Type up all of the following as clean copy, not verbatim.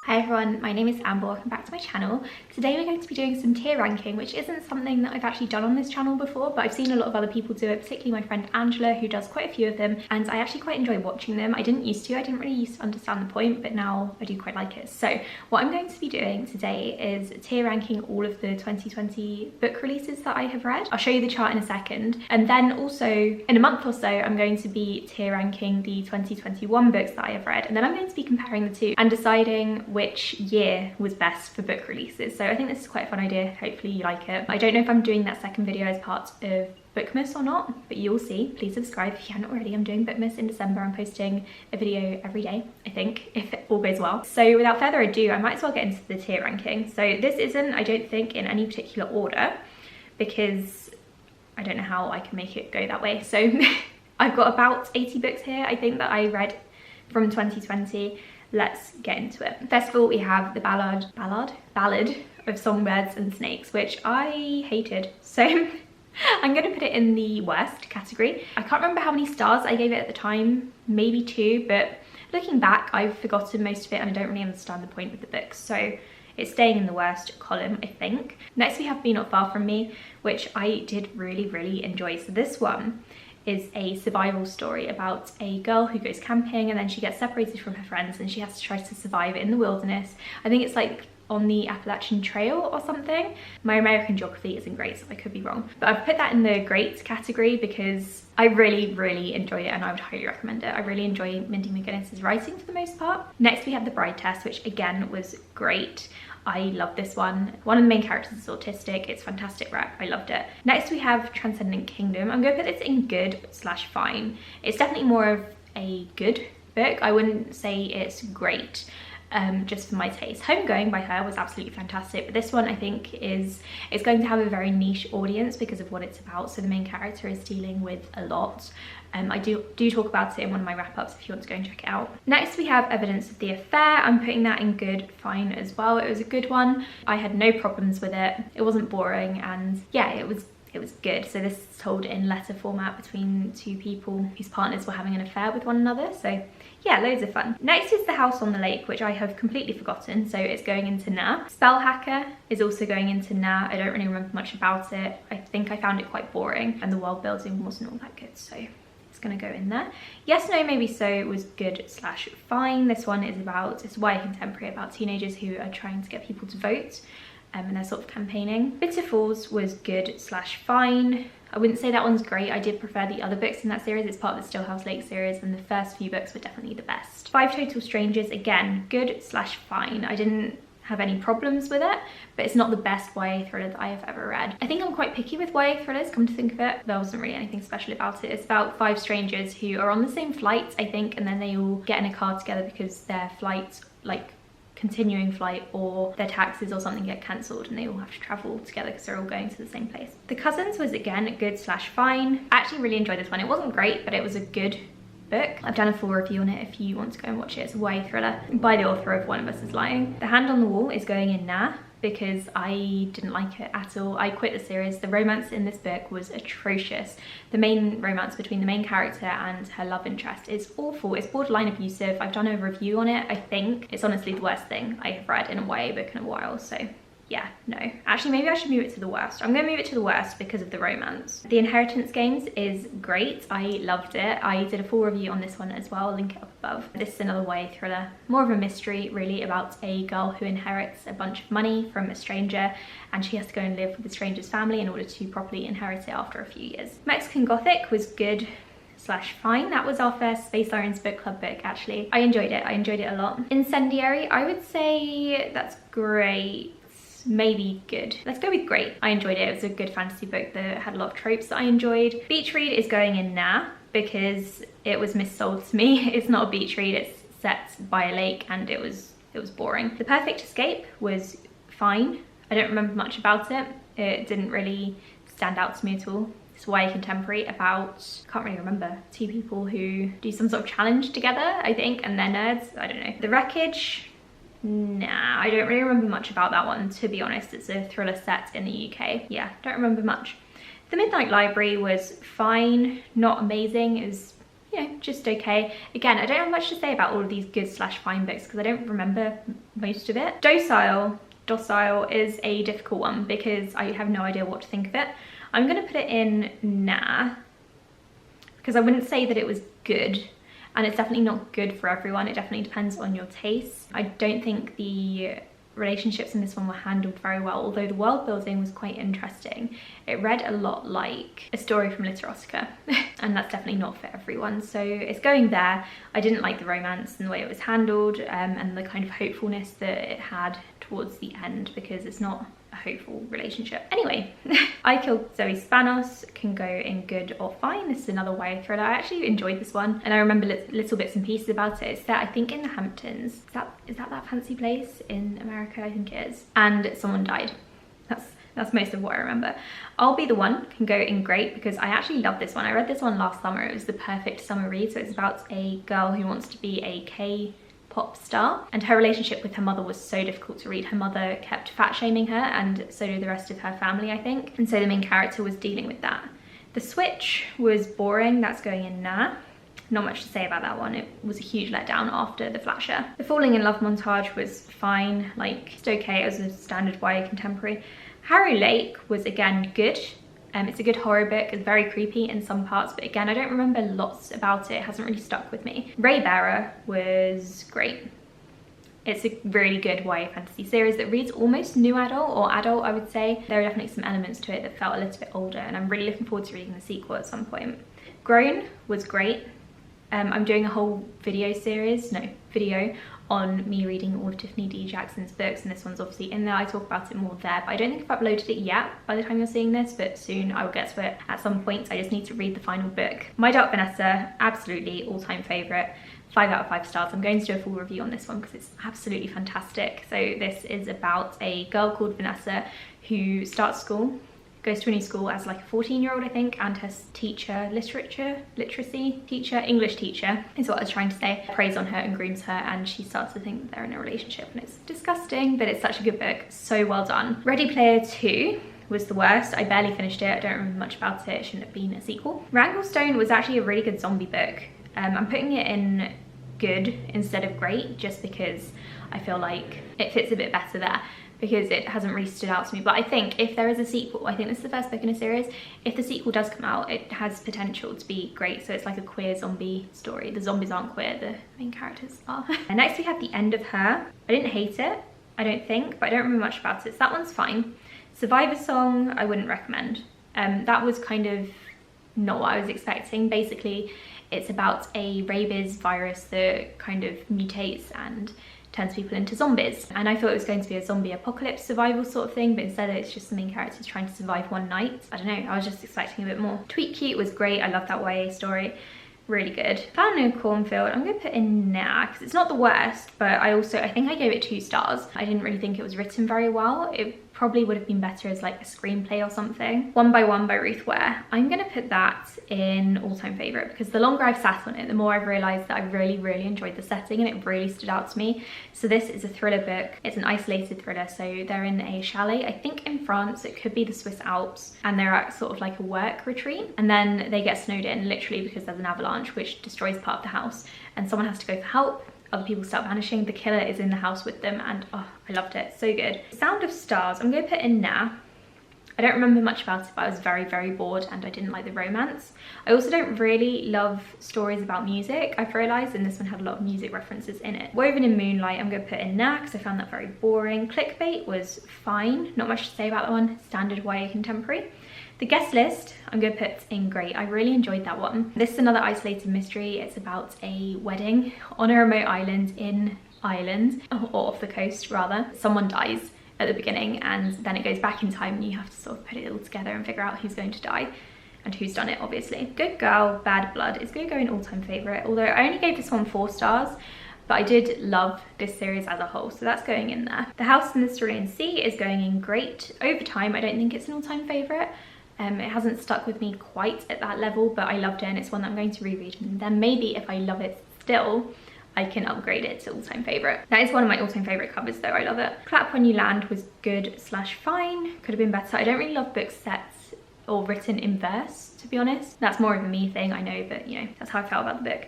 Hi everyone, my name is Amber, welcome back to my channel. Today we're going to be doing some tier ranking, which isn't something that I've actually done on this channel before, but I've seen a lot of other people do it, particularly my friend Angela, who does quite a few of them, and I actually quite enjoy watching them. I didn't really used to understand the point, but now I do quite like it. So what I'm going to be doing today is tier ranking all of the 2020 book releases that I have read. I'll show you the chart in a second, and then also in a month or so I'm going to be tier ranking the 2021 books that I have read, and then I'm going to be comparing the two and deciding which year was best for book releases. So I think this is quite a fun idea. Hopefully you like it. I don't know if I'm doing that second video as part of Bookmas or not, but you'll see. Please subscribe if you haven't already. I'm doing Bookmas in December. I'm posting a video every day, I think, if it all goes well. So without further ado, I might as well get into the tier ranking. So this isn't, I don't think, in any particular order, because I don't know how I can make it go that way. So I've got about 80 books here, I think, that I read from 2020. Let's get into it. First of all, we have the Ballad of Songbirds and Snakes, which I hated. So I'm going to put it in the worst category. I can't remember how many stars I gave it at the time, maybe 2, but looking back, I've forgotten most of it and I don't really understand the point of the book. So it's staying in the worst column, I think. Next, we have Be Not Far From Me, which I did really enjoy. So this one is a survival story about a girl who goes camping and then she gets separated from her friends and she has to try to survive in the wilderness. I think it's like on the Appalachian Trail or something. My American geography isn't great, so I could be wrong. But I've put that in the great category because I really enjoy it and I would highly recommend it. I really enjoy Mindy McGuinness's writing for the most part. Next, we have The Bride Test, which again was great. I love this one. One of the main characters is autistic. It's fantastic rap. I loved it. Next, we have Transcendent Kingdom. I'm going to put this in good/fine. It's definitely more of a good book. I wouldn't say it's great, just for my taste. Homegoing by her was absolutely fantastic, but this one I think is going to have a very niche audience because of what it's about. So the main character is dealing with a lot. I do talk about it in one of my wrap-ups if you want to go and check it out. Next, we have Evidence of the Affair. I'm putting that in good, fine as well. It was a good one. I had no problems with it. It wasn't boring, and yeah, it was good. So this is told in letter format between two people whose partners were having an affair with one another. So yeah, loads of fun. Next is The House on the Lake, which I have completely forgotten, so it's going into nah. Spell Hacker is also going into nah. I don't really remember much about it. I think I found it quite boring and the world building wasn't all that good, so it's gonna go in there. Yes, No, Maybe So was good/fine. This one is about, it's YA contemporary about teenagers who are trying to get people to vote. And they're sort of campaigning. Bitter Falls was good/fine. I wouldn't say that one's great. I did prefer the other books in that series. It's part of the Stillhouse Lake series, and the first few books were definitely the best. Five Total Strangers, again, good/fine. I didn't have any problems with it, but it's not the best YA thriller that I have ever read. I think I'm quite picky with YA thrillers, come to think of it. There wasn't really anything special about it. It's about 5 strangers who are on the same flight, I think, and then they all get in a car together because their flight, like, continuing flight or their taxis or something get cancelled and they all have to travel together because they're all going to the same place. The Cousins was again good/fine. I actually really enjoyed this one. It wasn't great, but it was a good book. I've done a full review on it if you want to go and watch it. It's a YA thriller by the author of One of Us is Lying. The Hand on the Wall is going in nah because I didn't like it at all. I quit the series. The romance in this book was atrocious. The main romance between the main character and her love interest is awful. It's borderline abusive. I've done a review on it, I think. It's honestly the worst thing I have read in a YA book in a while, so yeah, no. Actually, maybe I should move it to the worst. I'm gonna move it to the worst because of the romance. The Inheritance Games is great. I loved it. I did a full review on this one as well. I'll link it up above. This is another YA thriller. More of a mystery, really, about a girl who inherits a bunch of money from a stranger and she has to go and live with the stranger's family in order to properly inherit it after a few years. Mexican Gothic was good/fine. That was our first Space Lions book club book, actually. I enjoyed it. I enjoyed it a lot. Incendiary, I would say that's great. Maybe good. Let's go with great. I enjoyed it. It was a good fantasy book that had a lot of tropes that I enjoyed. Beach read is going in nah because it was missold to me. It's not a beach read. It's set by a lake and it was boring. The Perfect Escape was fine. I don't remember much about it. It didn't really stand out to me at all. It's YA contemporary about, can't really remember, 2 people who do some sort of challenge together, I think, and they're nerds. I don't know. The Wreckage, nah, I don't really remember much about that one, to be honest. It's a thriller set in the UK. Yeah, don't remember much. The Midnight Library was fine, not amazing. It was you know, just okay. Again, I don't have much to say about all of these good slash fine books because I don't remember most of it. Docile is a difficult one because I have no idea what to think of it. I'm gonna put it in nah, because I wouldn't say that it was good, and it's definitely not good for everyone. It definitely depends on your taste. I don't think the relationships in this one were handled very well, although the world building was quite interesting. It read a lot like a story from Literotica, and that's definitely not for everyone, so it's going there. I didn't like the romance and the way it was handled, and the kind of hopefulness that it had towards the end, because it's not a hopeful relationship. Anyway, I Killed Zoe Spanos can go in good or fine. This is another YA thriller. I actually enjoyed this one, and I remember little bits and pieces about it. It's set, I think, in the Hamptons. Is that fancy place in America? I think it is. And someone died. That's most of what I remember. I'll Be the One can go in great because I actually love this one. I read this one last summer. It was the perfect summer read. So it's about a girl who wants to be a K-pop star, and her relationship with her mother was so difficult to read. Her mother kept fat shaming her, and so did the rest of her family, I think. And so the main character was dealing with that. The Switch was boring. That's going in nah. Not much to say about that one. It was a huge letdown after The Flasher. The Falling in Love montage was fine. Like, it's okay as a standard YA contemporary. Harrow Lake was again good. It's a good horror book. It's very creepy in some parts, but again, I don't remember lots about it. It hasn't really stuck with me. Raybearer was great. It's a really good YA fantasy series that reads almost new adult or adult, I would say. There are definitely some elements to it that felt a little bit older, and I'm really looking forward to reading the sequel at some point. Grown was great. I'm doing a whole video on me reading all of Tiffany D. Jackson's books, and this one's obviously in there. I talk about it more there, but I don't think I've uploaded it yet by the time you're seeing this, but soon I will get to it at some point. So I just need to read the final book. My Dark Vanessa, absolutely all-time favourite. 5 out of 5 stars. I'm going to do a full review on this one because it's absolutely fantastic. So this is about a girl called Vanessa who starts school, goes to a new school as like a 14-year-old, I think, and her teacher, literacy teacher, English teacher is what I was trying to say, preys on her and grooms her, and she starts to think that they're in a relationship, and it's disgusting, but it's such a good book. So well done. Ready Player 2 was the worst. I barely finished it. I don't remember much about it. It shouldn't have been a sequel. Wranglestone was actually a really good zombie book. I'm putting it in good instead of great just because I feel like it fits a bit better there, because it hasn't really stood out to me. But I think if there is a sequel, I think this is the first book in a series, if the sequel does come out, it has potential to be great. So it's like a queer zombie story. The zombies aren't queer, the main characters are. And next we have The End of Her. I didn't hate it, I don't think, but I don't remember much about it, so that one's fine. Survivor Song, I wouldn't recommend. That was kind of not what I was expecting. Basically, it's about a rabies virus that kind of mutates and turns people into zombies, and I thought it was going to be a zombie apocalypse survival sort of thing, but instead it's just the main characters trying to survive one night. I don't know, I was just expecting a bit more. Tweet Cute was great. I love that YA story, really good. Found No Cornfield, I'm gonna put in nah because it's not the worst, but I think I gave it 2 stars. I didn't really think it was written very well. It probably would have been better as like a screenplay or something. One by One by Ruth Ware, I'm gonna put that in all-time favorite because the longer I've sat on it, the more I've realized that I really enjoyed the setting and it really stood out to me. So this is a thriller book. It's an isolated thriller, so they're in a chalet, I think in France, it could be the Swiss Alps, and they're at sort of like a work retreat, and then they get snowed in literally because there's an avalanche which destroys part of the house, and someone has to go for help. Other people start vanishing. The killer is in the house with them, and oh, I loved it. So good. Sound of Stars, I'm going to put in nah. I don't remember much about it, but I was very bored and I didn't like the romance. I also don't really love stories about music, I've realised, and this one had a lot of music references in it. Woven in Moonlight, I'm going to put in nah because I found that very boring. Clickbait was fine. Not much to say about that one. Standard YA contemporary. The Guest List, I'm going to put in great. I really enjoyed that one. This is another isolated mystery. It's about a wedding on a remote island in Ireland, or off the coast rather. Someone dies at the beginning, and then it goes back in time and you have to sort of put it all together and figure out who's going to die and who's done it, obviously. Good Girl, Bad Blood is going to go in all-time favourite, although I only gave this one 4 stars, but I did love this series as a whole, so that's going in there. The House in the Cerulean Sea is going in great. Over Time, I don't think it's an all-time favourite. It hasn't stuck with me quite at that level, but I loved it, and it's one that I'm going to reread, and then maybe if I love it still, I can upgrade it to all-time favourite. That is one of my all-time favourite covers though, I love it. Clap When You Land was good/fine, could have been better. I don't really love books set or written in verse, to be honest. That's more of a me thing, I know, but you know, that's how I felt about the book.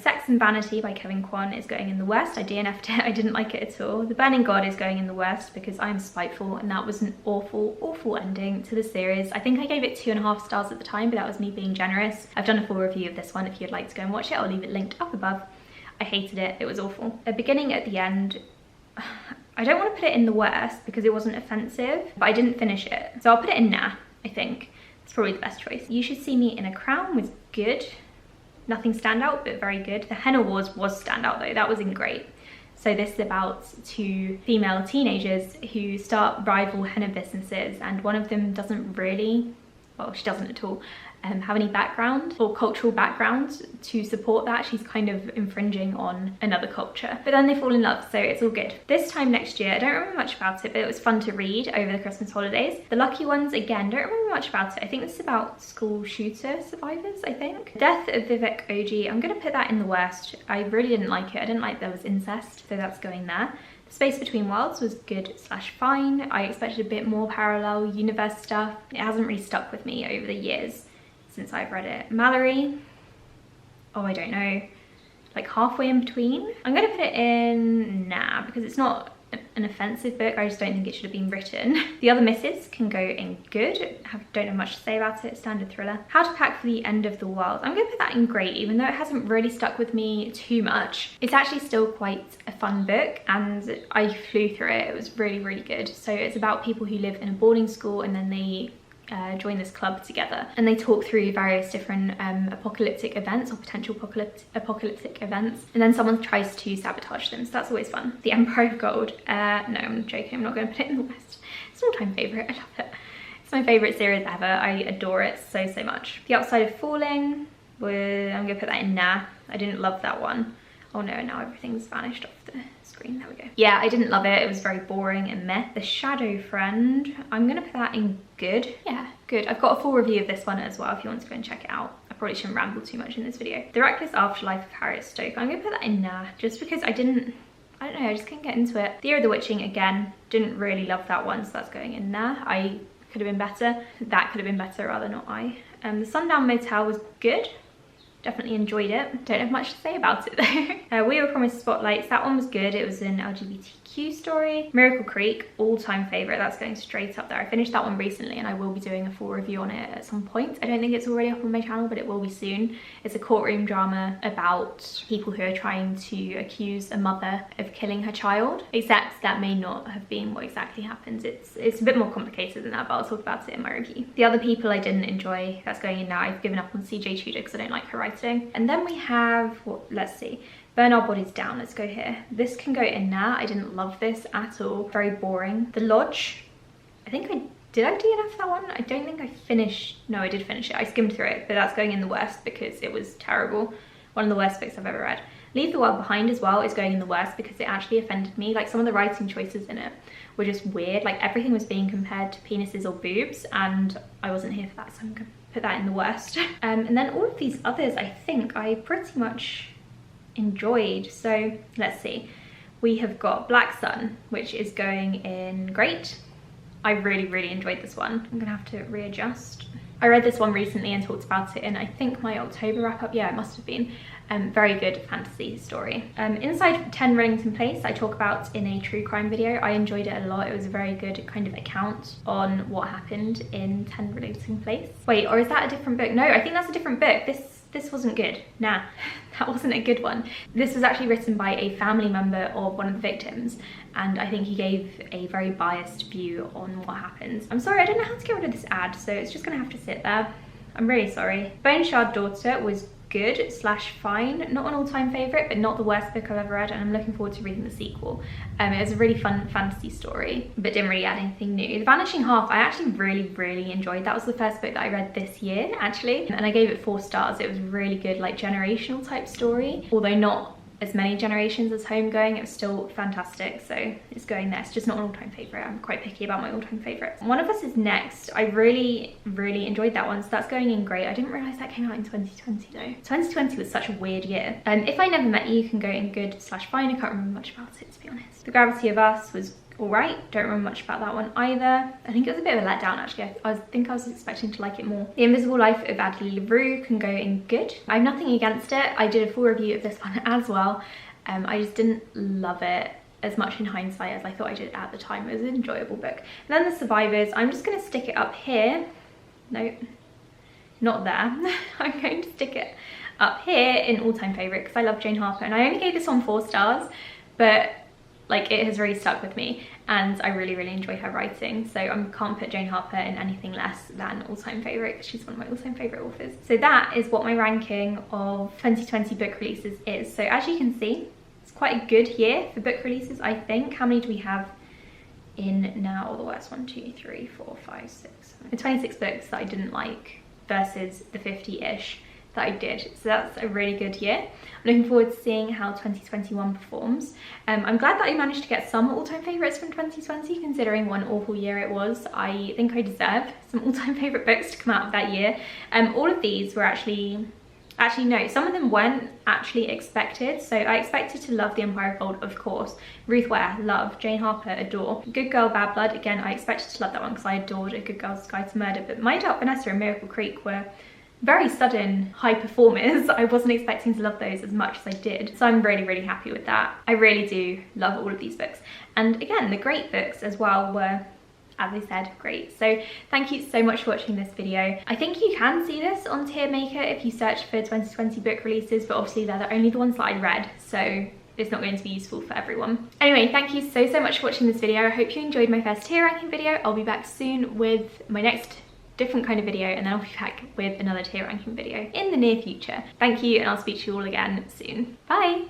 Sex and Vanity by Kevin Kwan is going in the worst. I DNF'd it, I didn't like it at all. The Burning God is going in the worst because I'm spiteful, and that was an awful, awful ending to the series. I think I gave it 2.5 stars at the time, but that was me being generous. I've done a full review of this one if you'd like to go and watch it. I'll leave it linked up above. I hated it, it was awful. A beginning at the end, I don't want to put it in the worst because it wasn't offensive, but I didn't finish it. So I'll put it in nah, I think. It's probably the best choice. You Should See Me in a Crown was good. Nothing standout, but very good. The Henna Wars was standout though, that wasn't great. So this is about 2 female teenagers who start rival henna businesses, and one of them doesn't really, well, she doesn't at all, have any background or cultural background to support that. She's kind of infringing on another culture, but then they fall in love, so it's all good. This time next year, I don't remember much about it, but it was fun to read over the Christmas holidays. The Lucky Ones, again, don't remember much about it. I think this is about school shooter survivors, I think. Death of Vivek Oji, I'm gonna put that in the worst. I really didn't like it. I didn't like there was incest, so that's going there. Space Between Worlds was good/fine. I expected a bit more parallel universe stuff. It hasn't really stuck with me over the years since I've read it. Mallory, oh, I don't know, like halfway in between. I'm gonna put it in nah, because it's not an offensive book. I just don't think it should have been written. The Other Misses can go in good. Don't have much to say about it. Standard thriller. How to Pack for the End of the World, I'm gonna put that in great, even though it hasn't really stuck with me too much. It's actually still quite a fun book, and I flew through it. It was really, really good. So it's about people who live in a boarding school, and then they join this club together, and they talk through various different apocalyptic events or potential apocalyptic events, and then someone tries to sabotage them, so that's always fun. The Emperor of Gold, no, I'm joking, I'm not going to put it in the West. It's an all-time favourite, I love it. It's my favourite series ever. I adore it so, so much. The Upside of Falling, I'm going to put that in nah. I didn't love that one. Oh no, now everything's vanished off the screen. There we go. Yeah, I didn't love it. It was very boring and meh. The Shadow Friend, I'm gonna put that in good. Yeah, good. I've got a full review of this one as well if you want to go and check it out. I probably shouldn't ramble too much in this video. The Reckless Afterlife of Harriet Stoke, I'm gonna put that in nah, just because I don't know, I just couldn't get into it. The Year of the Witching, again, didn't really love that one, so that's going in nah. I could have been better. That could have been better, rather, not I. The Sundown Motel was good. Definitely enjoyed it. Don't have much to say about it though. We Were Promised Spotlights, that one was good. It was an LGBTQ story. Miracle Creek, all-time favourite. That's going straight up there. I finished that one recently, and I will be doing a full review on it at some point. I don't think it's already up on my channel, but it will be soon. It's a courtroom drama about people who are trying to accuse a mother of killing her child, except that may not have been what exactly happened. It's a bit more complicated than that, but I'll talk about it in my review. The Other People I didn't enjoy. That's going in now. I've given up on CJ Tudor because I don't like her writing. And then we have, what, let's see, Burn Our Bodies Down. Let's go here. This can go in now. I didn't love this at all. Very boring. The Lodge, I think did I DNF that one? I don't think I finished. No, I did finish it. I skimmed through it, but that's going in the worst because it was terrible. One of the worst books I've ever read. Leave the World Behind as well is going in the worst because it actually offended me. Like, some of the writing choices in it were just weird. Like, everything was being compared to penises or boobs, and I wasn't here for that, so I'm gonna put that in the worst. And then all of these others, I think I pretty much enjoyed. So let's see. We have got Black Sun, which is going in great. I really, really enjoyed this one. I'm gonna have to readjust. I read this one recently and talked about it in, I think, my October wrap-up. Yeah, it must have been. Very good fantasy story. Inside 10 Rillington Place, I talk about in a true crime video. I enjoyed it a lot. It was a very good kind of account on what happened in 10 Rillington Place. Wait, or is that a different book? No, I think that's a different book. This wasn't good. Nah, that wasn't a good one. This was actually written by a family member of one of the victims, and I think he gave a very biased view on what happened. I'm sorry, I don't know how to get rid of this ad, so it's just gonna have to sit there. I'm really sorry. Bone Shard Daughter was good/fine. Not an all-time favourite, but not the worst book I've ever read, and I'm looking forward to reading the sequel. It was a really fun fantasy story, but didn't really add anything new. The Vanishing Half, I actually really, really enjoyed. That was the first book that I read this year, actually, and I gave it 4 stars. It was really good, like, generational type story, although not as many generations as Homegoing. It was still fantastic, so it's going there. It's just not an all-time favourite. I'm quite picky about my all-time favourites. One of Us Is Next. I really, really enjoyed that one, so that's going in great. I didn't realise that came out in 2020 though. 2020 was such a weird year. If I Never Met You can go in good/fine. I can't remember much about it, to be honest. The Gravity of Us was alright. Don't remember much about that one either. I think it was a bit of a letdown actually. I think I was expecting to like it more. The Invisible Life of Adelie LaRue can go in good. I have nothing against it. I did a full review of this one as well. I just didn't love it as much in hindsight as I thought I did at the time. It was an enjoyable book. And then The Survivors, I'm just going to stick it up here. No, not there. I'm going to stick it up here in all-time favourite because I love Jane Harper, and I only gave this one 4 stars, but like it has really stuck with me and I really enjoy her writing, so I can't put Jane Harper in anything less than all-time favourite because she's one of my all-time favourite authors. So that is what my ranking of 2020 book releases is. So as you can see, it's quite a good year for book releases, I think. How many do we have in now? The worst 1, 2, 3, 4, 5, 6, 7. The 26 books that I didn't like versus the 50-ish that I did. So that's a really good year. I'm looking forward to seeing how 2021 performs. I'm glad that I managed to get some all-time favourites from 2020, considering what an awful year it was. I think I deserve some all-time favourite books to come out of that year. All of these were actually no, some of them weren't actually expected. So I expected to love The Empire of Gold, of course. Ruth Ware, love. Jane Harper, adore. Good Girl, Bad Blood, again, I expected to love that one because I adored A Good Girl's Guide to Murder. But My Dark Vanessa and Miracle Creek were very sudden high performers. I wasn't expecting to love those as much as I did. So I'm really happy with that. I really do love all of these books. And again, the great books as well were, as I said, great. So thank you so much for watching this video. I think you can see this on Tier Maker if you search for 2020 book releases, but obviously they're only the ones that I read, so it's not going to be useful for everyone. Anyway, thank you so much for watching this video. I hope you enjoyed my first tier ranking video. I'll be back soon with my next different kind of video, and then I'll be back with another tier ranking video in the near future. Thank you, and I'll speak to you all again soon. Bye!